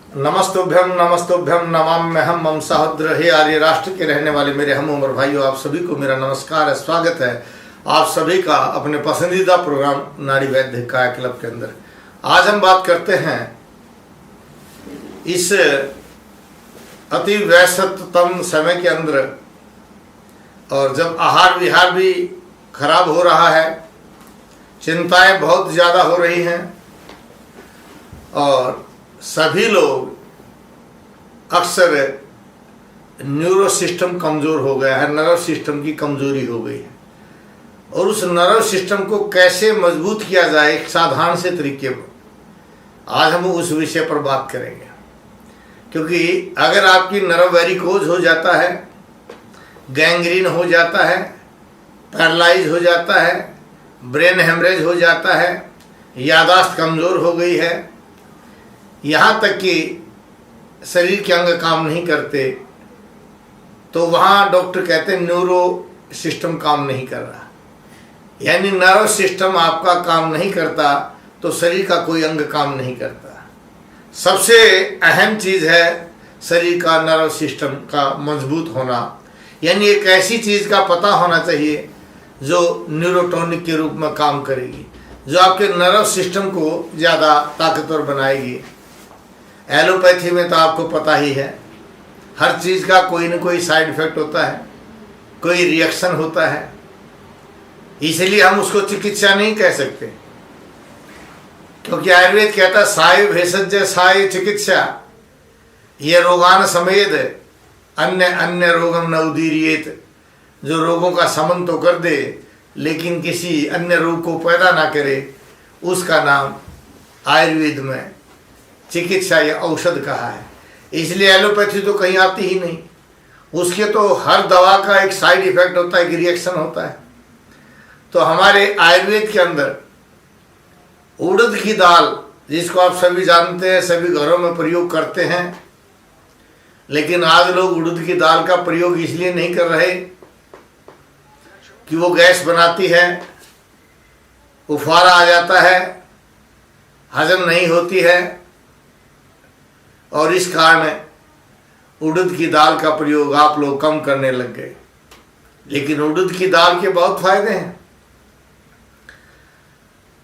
नमस्तुभ्यम नमस्तुभ्यम नमाम्यहम मम सहोदर। हे आर्य राष्ट्र के रहने वाले मेरे हम उम्र भाइयों, आप सभी को मेरा नमस्कार है, स्वागत है आप सभी का अपने पसंदीदा प्रोग्राम नाड़ी वैद्य काया क्लब के अंदर। आज हम बात करते हैं इस अति व्यस्ततम समय के अंदर, और जब आहार विहार भी खराब हो रहा है, चिंताएं बहुत ज़्यादा हो रही हैं और सभी लोग अक्सर न्यूरो सिस्टम कमज़ोर हो गया है, नर्व सिस्टम की कमज़ोरी हो गई है। और उस नर्व सिस्टम को कैसे मजबूत किया जाए एक साधारण से तरीके पर, आज हम उस विषय पर बात करेंगे। क्योंकि अगर आपकी नर्व वेरिकोज हो जाता है, गैंग्रीन हो जाता है, पैरालाइज हो जाता है, ब्रेन हेमरेज हो जाता है, याददाश्त कमज़ोर हो गई है, यहाँ तक कि शरीर के अंग काम नहीं करते, तो वहाँ डॉक्टर कहते हैं न्यूरो सिस्टम काम नहीं कर रहा। यानी नर्व सिस्टम आपका काम नहीं करता तो शरीर का कोई अंग काम नहीं करता। सबसे अहम चीज़ है शरीर का नर्व सिस्टम का मजबूत होना। यानी एक ऐसी चीज़ का पता होना चाहिए जो न्यूरोटॉनिक के रूप में काम करेगी, जो आपके नर्व सिस्टम को ज़्यादा ताकतवर बनाएगी। एलोपैथी में तो आपको पता ही है, हर चीज़ का कोई न कोई साइड इफ़ेक्ट होता है, कोई रिएक्शन होता है, इसलिए हम उसको चिकित्सा नहीं कह सकते। क्योंकि आयुर्वेद कहता है साय भेषज साय चिकित्सा, ये रोगान समेत अन्य अन्य रोगम न उदीरियेत। जो रोगों का समन तो कर दे लेकिन किसी अन्य रोग को पैदा ना करे, उसका नाम आयुर्वेद में चिकित्सा या औषध कहा है। इसलिए एलोपैथी तो कहीं आती ही नहीं, उसके तो हर दवा का एक साइड इफेक्ट होता है, एक रिएक्शन होता है। तो हमारे आयुर्वेद के अंदर उड़द की दाल, जिसको आप सभी जानते हैं, सभी घरों में प्रयोग करते हैं, लेकिन आज लोग उड़द की दाल का प्रयोग इसलिए नहीं कर रहे कि वो गैस बनाती है, उफारा आ जाता है, हजम नहीं होती है, और इस कारण उड़द की दाल का प्रयोग आप लोग कम करने लग गए। लेकिन उड़द की दाल के बहुत फायदे हैं।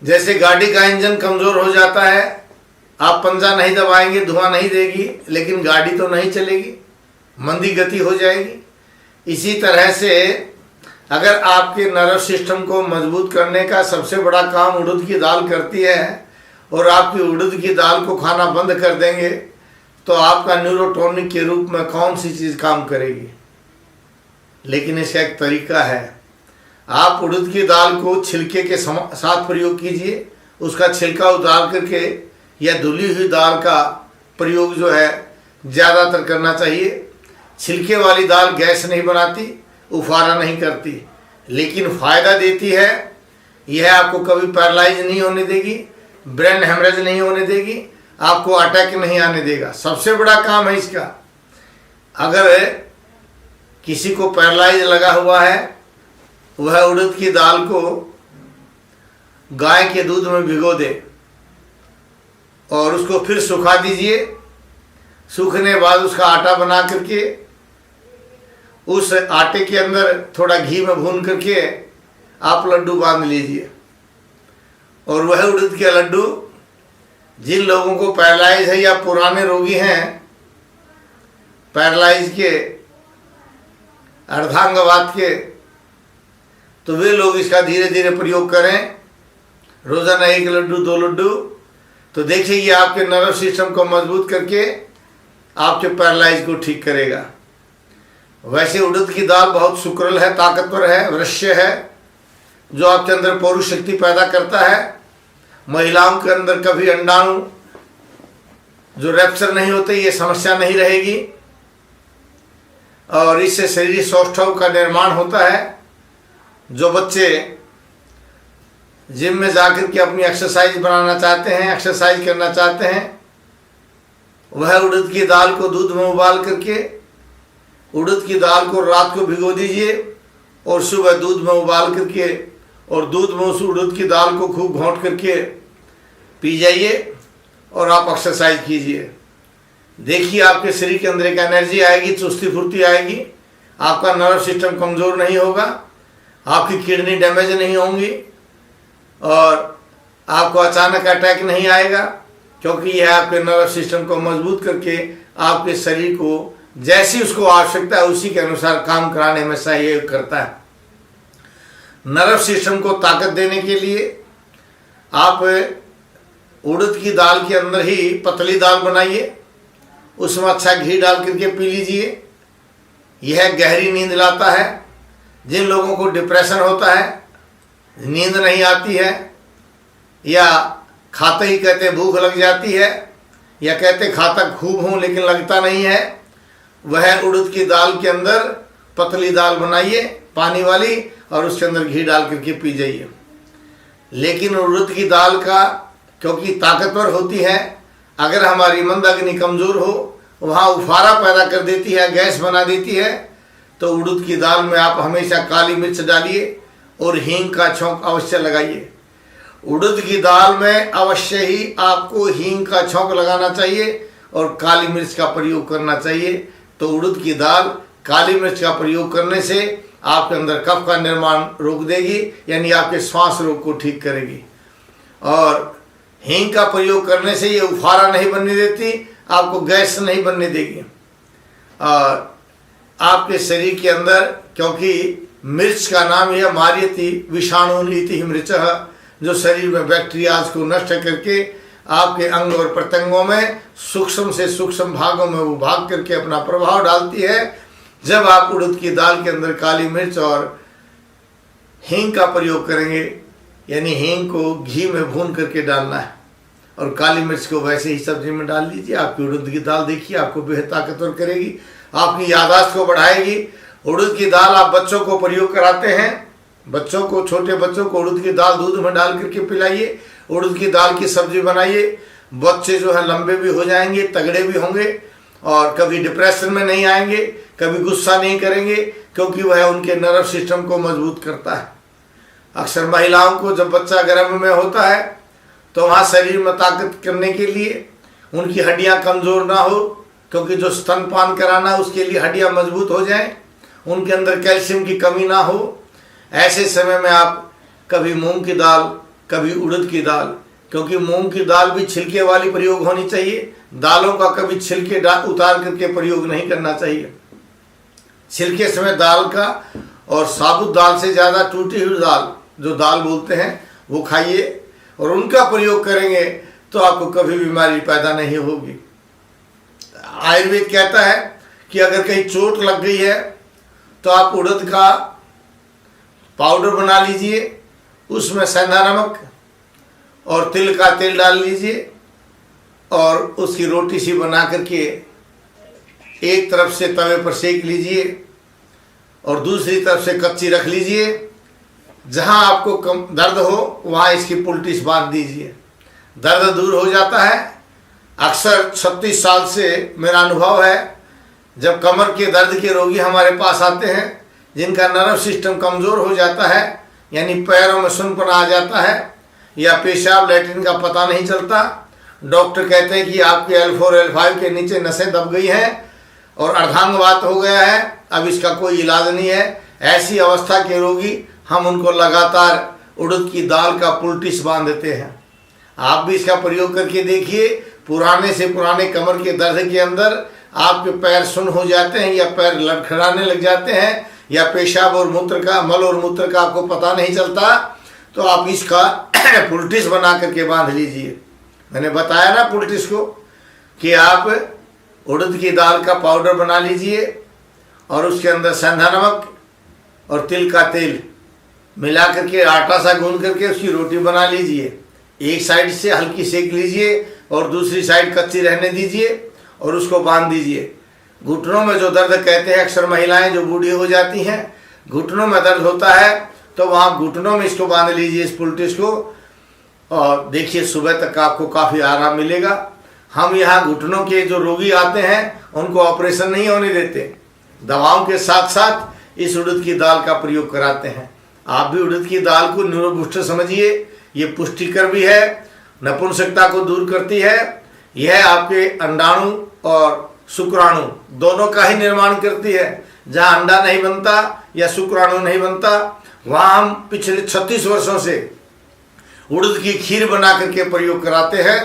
जैसे गाड़ी का इंजन कमज़ोर हो जाता है, आप पंजा नहीं दबाएंगे, धुआं नहीं देगी, लेकिन गाड़ी तो नहीं चलेगी, मंदी गति हो जाएगी। इसी तरह से अगर आपके नर्व सिस्टम को मजबूत करने का सबसे बड़ा काम उड़द की दाल करती है, और आपकी उड़द की दाल को खाना बंद कर देंगे तो आपका न्यूरोटॉनिक के रूप में कौन सी चीज़ काम करेगी। लेकिन इसका एक तरीका है, आप उड़द की दाल को छिलके के साथ प्रयोग कीजिए। उसका छिलका उतार करके या धुली हुई दाल का प्रयोग जो है ज़्यादातर करना चाहिए। छिलके वाली दाल गैस नहीं बनाती, उफारा नहीं करती, लेकिन फ़ायदा देती है। यह आपको कभी पैरालाइज नहीं होने देगी, ब्रेन हेमरेज नहीं होने देगी, आपको अटैक नहीं आने देगा। सबसे बड़ा काम है इसका। अगर किसी को पैरालाइज लगा हुआ है, वह उड़द की दाल को गाय के दूध में भिगो दे और उसको फिर सुखा दीजिए। सूखने बाद उसका आटा बना करके उस आटे के अंदर थोड़ा घी में भून करके आप लड्डू बांध लीजिए। और वह उड़द के लड्डू जिन लोगों को पैरालाइज है या पुराने रोगी हैं, पैरालाइज के, अर्धांगवात के, तो वे लोग इसका धीरे धीरे प्रयोग करें। रोजाना एक लड्डू, 2 लड्डू, तो देखिए ये आपके नर्व सिस्टम को मजबूत करके आपके पैरालाइज को ठीक करेगा। वैसे उड़द की दाल बहुत सुकरल है, ताकतवर है, वृश्य है, जो आपके अंदर पौरुष शक्ति पैदा करता है। महिलाओं के अंदर कभी अंडाणु जो रैप्चर नहीं होते, ये समस्या नहीं रहेगी, और इससे शरीर सौष्ठव का निर्माण होता है। जो बच्चे जिम में जाकर के अपनी एक्सरसाइज बनाना चाहते हैं, एक्सरसाइज करना चाहते हैं, वह उड़द की दाल को दूध में उबाल करके, उड़द की दाल को रात को भिगो दीजिए और सुबह दूध में उबाल करके और दूध में उस उड़द की दाल को खूब घोंट करके पी जाइए और आप एक्सरसाइज कीजिए। देखिए आपके शरीर के अंदर एक एनर्जी आएगी, चुस्ती फुर्ती आएगी, आपका नर्व सिस्टम कमज़ोर नहीं होगा, आपकी किडनी डैमेज नहीं होंगी और आपको अचानक अटैक नहीं आएगा, क्योंकि यह आपके नर्व सिस्टम को मजबूत करके आपके शरीर को जैसी उसको आवश्यकता है उसी के अनुसार काम कराने में सहयोग करता है। नर्व सिस्टम को ताकत देने के लिए आप उड़द की दाल के अंदर ही पतली दाल बनाइए, उसमें अच्छा घी डाल करके पी लीजिए। यह गहरी नींद लाता है। जिन लोगों को डिप्रेशन होता है, नींद नहीं आती है, या खाते ही कहते भूख लग जाती है, या कहते खाता खूब हूँ लेकिन लगता नहीं है, वह उड़द की दाल के अंदर पतली दाल बनाइए पानी वाली और उसके अंदर घी डाल करके पी जाइए। लेकिन उड़द की दाल का क्योंकि ताकतवर होती है, अगर हमारी मंद अग्नि कमज़ोर हो, वहाँ उफारा पैदा कर देती है, गैस बना देती है, तो उड़द की दाल में आप हमेशा काली मिर्च डालिए और हींग का छौंक अवश्य लगाइए। उड़द की दाल में अवश्य ही आपको हींग का छौंक लगाना चाहिए और काली मिर्च का प्रयोग करना चाहिए। तो उड़द की दाल काली मिर्च का प्रयोग करने से आपके अंदर कफ का निर्माण रोक देगी, यानी आपके श्वास रोग को ठीक करेगी। और हींग का प्रयोग करने से ये उफारा नहीं बनने देती, आपको गैस नहीं बनने देगी। और आपके शरीर के अंदर, क्योंकि मिर्च का ही है मार्यति विषाणुनीति मृचः, जो शरीर में बैक्टीरियाज को नष्ट करके आपके अंग और प्रत्यंगों में सूक्ष्म से सूक्ष्म भागों में वो भाग करके अपना प्रभाव डालती है। जब आप उड़द की दाल के अंदर काली मिर्च और हींग का प्रयोग करेंगे, यानी हींग को घी में भून करके डालना है और काली मिर्च को वैसे ही सब्जी में डाल लीजिए। आपकी उड़द की दाल देखिए आपको बेहद ताकतवर करेगी, आपकी याददाश्त को बढ़ाएगी। उड़द की दाल आप बच्चों को प्रयोग कराते हैं, बच्चों को, छोटे बच्चों को उड़द की दाल दूध में डाल करके पिलाइए, उड़द की दाल की सब्जी बनाइए। बच्चे जो है लंबे भी हो जाएंगे, तगड़े भी होंगे और कभी डिप्रेशन में नहीं आएंगे, कभी गुस्सा नहीं करेंगे, क्योंकि वह उनके नर्व सिस्टम को मजबूत करता है। अक्सर महिलाओं को जब बच्चा गर्भ में होता है तो वहाँ शरीर में ताकत करने के लिए उनकी हड्डियाँ कमज़ोर ना हो, क्योंकि जो स्तनपान कराना उसके लिए हड्डियाँ मजबूत हो जाएं, उनके अंदर कैल्शियम की कमी ना हो। ऐसे समय में आप कभी मूंग की दाल, कभी उड़द की दाल, क्योंकि मूंग की दाल भी छिलके वाली प्रयोग होनी चाहिए, दालों का कभी छिलके उतार करके प्रयोग नहीं करना चाहिए। छिलके समय दाल का और साबुत दाल से ज़्यादा टूटी हुई दाल, जो दाल बोलते हैं, वो खाइए और उनका प्रयोग करेंगे तो आपको कभी बीमारी पैदा नहीं होगी। आयुर्वेद कहता है कि अगर कहीं चोट लग गई है तो आप उड़द का पाउडर बना लीजिए, उसमें सेंधा नमक और तिल का तेल डाल लीजिए और उसकी रोटी सी बना करके एक तरफ से तवे पर सेक लीजिए और दूसरी तरफ से कच्ची रख लीजिए। जहाँ आपको कम दर्द हो वहाँ इसकी पुलटिस बांध दीजिए, दर्द दूर हो जाता है। अक्सर 36 साल से मेरा अनुभव है, जब कमर के दर्द के रोगी हमारे पास आते हैं जिनका नर्व सिस्टम कमज़ोर हो जाता है, यानी पैरों में सुनपना आ जाता है या पेशाब लैट्रिन का पता नहीं चलता, डॉक्टर कहते हैं कि आपके L4 L5 के नीचे नसें दब गई हैं और अर्धांगवात हो गया है, अब इसका कोई इलाज नहीं है। ऐसी अवस्था के रोगी हम उनको लगातार उड़द की दाल का पुलटिस बांध देते हैं। आप भी इसका प्रयोग करके देखिए, पुराने से पुराने कमर के दर्द के अंदर आपके पैर सुन्न हो जाते हैं या पैर लड़खड़ाने लग जाते हैं या पेशाब और मूत्र का, मल और मूत्र का आपको पता नहीं चलता, तो आप इसका पुलटिस बना करके बांध लीजिए। मैंने बताया ना पुलटिस को कि आप उड़द की दाल का पाउडर बना लीजिए और उसके अंदर सेंधा नमक और तिल का तेल मिला करके आटा सा गूंद करके उसकी रोटी बना लीजिए। एक साइड से हल्की सेक लीजिए और दूसरी साइड कच्ची रहने दीजिए और उसको बांध दीजिए। घुटनों में जो दर्द कहते हैं, अक्सर महिलाएं जो बूढ़ी हो जाती हैं घुटनों में दर्द होता है, तो वहाँ घुटनों में इसको बांध लीजिए, इस पुलटिस को, और देखिए सुबह तक आपको काफ़ी आराम मिलेगा। हम यहाँ घुटनों के जो रोगी आते हैं उनको ऑपरेशन नहीं होने देते, दवाओं के साथ साथ इस उड़द की दाल का प्रयोग कराते हैं। आप भी उड़द की दाल को न्यूरोबूस्टर समझिए, ये पुष्टिकर भी है, नपुंसकता को दूर करती है, यह आपके अंडाणु और शुक्राणु दोनों का ही निर्माण करती है। जहाँ अंडा नहीं बनता या शुक्राणु नहीं बनता, वहाँ हम पिछले 36 वर्षों से उड़द की खीर बना करके प्रयोग कराते हैं।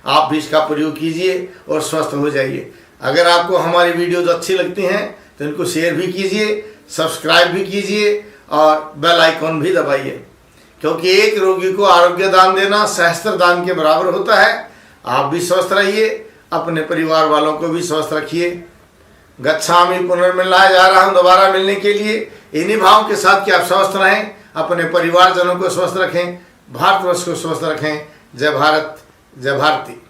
आप भी इसका प्रयोग कीजिए और स्वस्थ हो जाइए। अगर आपको हमारी वीडियोज अच्छी लगती हैं तो इनको शेयर भी कीजिए, सब्सक्राइब भी कीजिए और बेल आइकॉन भी दबाइए, क्योंकि एक रोगी को आरोग्य दान देना सहस्त्र दान के बराबर होता है। आप भी स्वस्थ रहिए, अपने परिवार वालों को भी स्वस्थ रखिए। गच्छामि पुनर्मिलनाय जा रहा हूँ दोबारा मिलने के लिए, इन्हीं भाव के साथ कि आप स्वस्थ रहें, अपने परिवारजनों को स्वस्थ रखें, भारतवर्ष को स्वस्थ रखें। जय भारत, जय भारती।